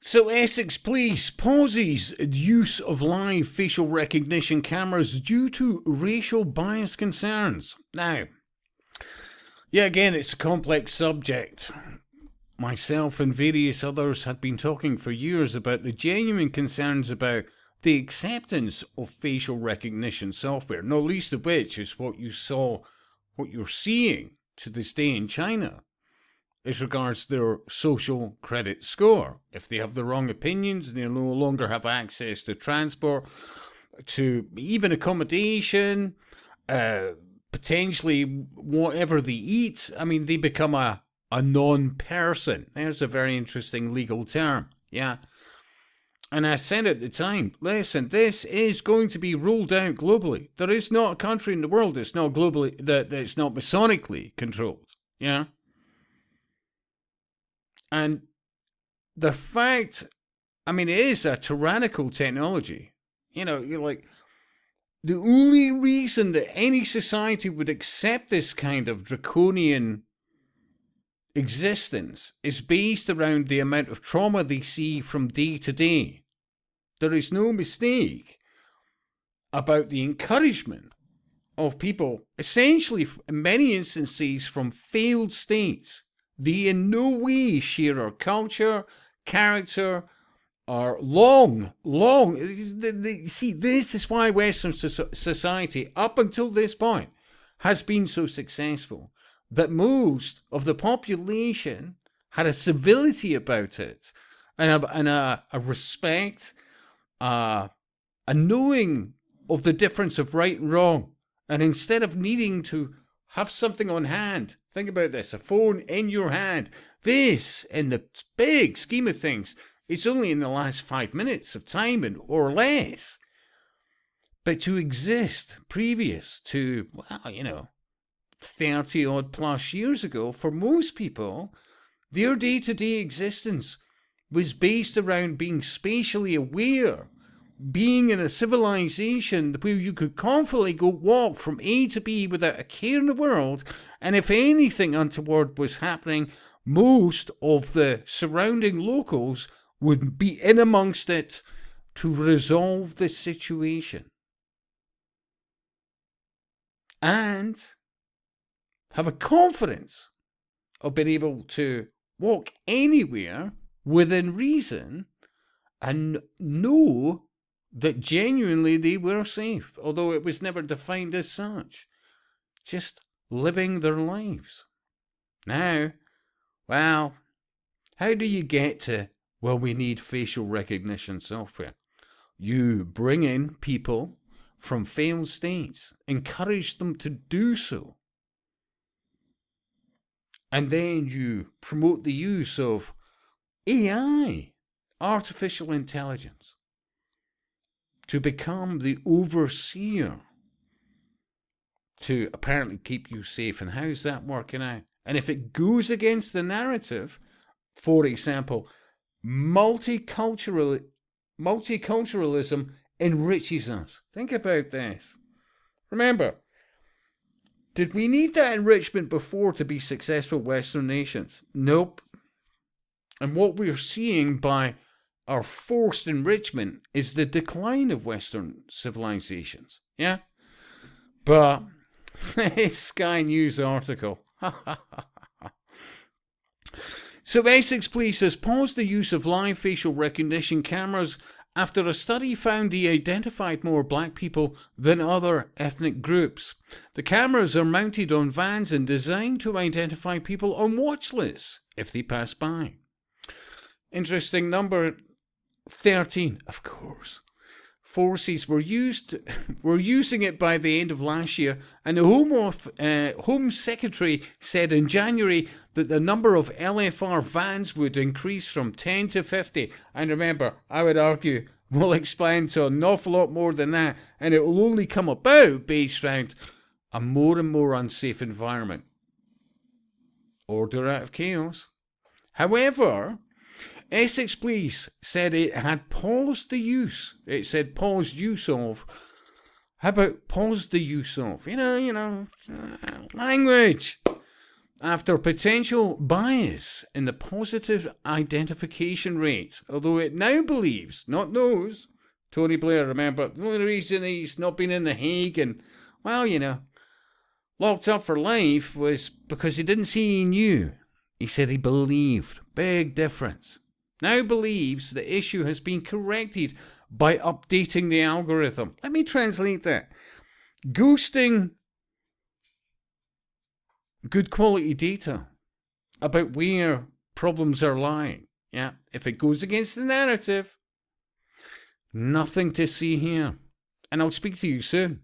So Essex Police pauses use of live facial recognition cameras due to racial bias concerns. Now, yeah, again, it's a complex subject. Myself and various others had been talking for years about the genuine concerns about the acceptance of facial recognition software, not least of which is what you're seeing to this day in China as regards their social credit score. If they have the wrong opinions, they no longer have access to transport, to even accommodation, potentially whatever they eat. I mean, they become a non-person. There's a very interesting legal term, yeah. And I said at the time, listen, this is going to be rolled out globally. There is not a country in the world that's not globally, that's not masonically controlled, yeah. And the fact, I mean, it is a tyrannical technology. You know, you're like, the only reason that any society would accept this kind of draconian existence is based around the amount of trauma they see from day to day. There is no mistake about the encouragement of people, essentially in many instances from failed states. They in no way share our culture, character, or see, this is why Western society, up until this point, has been so successful. That most of the population had a civility about it, and a respect, a knowing of the difference of right and wrong. And instead of needing to have something on hand, think about this, a phone in your hand. This, in the big scheme of things, is only in the last 5 minutes of time or less. But to exist previous to, 30 odd plus years ago, for most people, their day-to-day existence was based around being spatially aware, being in a civilization where you could confidently go walk from A to B without a care in the world, and if anything untoward was happening, most of the surrounding locals would be in amongst it to resolve the situation. And have a confidence of being able to walk anywhere within reason and know that genuinely they were safe, although it was never defined as such. Just living their lives. Now, well, how do you get to, we need facial recognition software? You bring in people from failed states, encourage them to do so. And then you promote the use of AI, artificial intelligence, to become the overseer, to apparently keep you safe. And how's that working out? And if it goes against the narrative, for example, multiculturalism enriches us. Think about this. Remember, did we need that enrichment before to be successful Western nations? Nope. And what we're seeing by our forced enrichment is the decline of Western civilizations. Yeah? But this Sky News article. So Essex Police has paused the use of live facial recognition cameras after a study found they identified more black people than other ethnic groups. The cameras are mounted on vans and designed to identify people on watch lists if they pass by. Interesting number 13, of course. Forces were using it by the end of last year, and the Home Secretary said in January that the number of LFR vans would increase from 10 to 50. And remember, I would argue we'll expand to an awful lot more than that, and it will only come about based around a more and more unsafe environment. Order out of chaos. However, Essex Police said it had paused the use. It said paused use of. How about paused the use of? Language. after potential bias in the positive identification rate, although it now believes, not knows, Tony Blair, remember, the only reason he's not been in The Hague and, well, locked up for life was because he didn't say he knew. He said he believed. Big difference. Now believes the issue has been corrected by updating the algorithm. Let me translate that. Ghosting good quality data about where problems are lying. Yeah, if it goes against the narrative, nothing to see here. And I'll speak to you soon.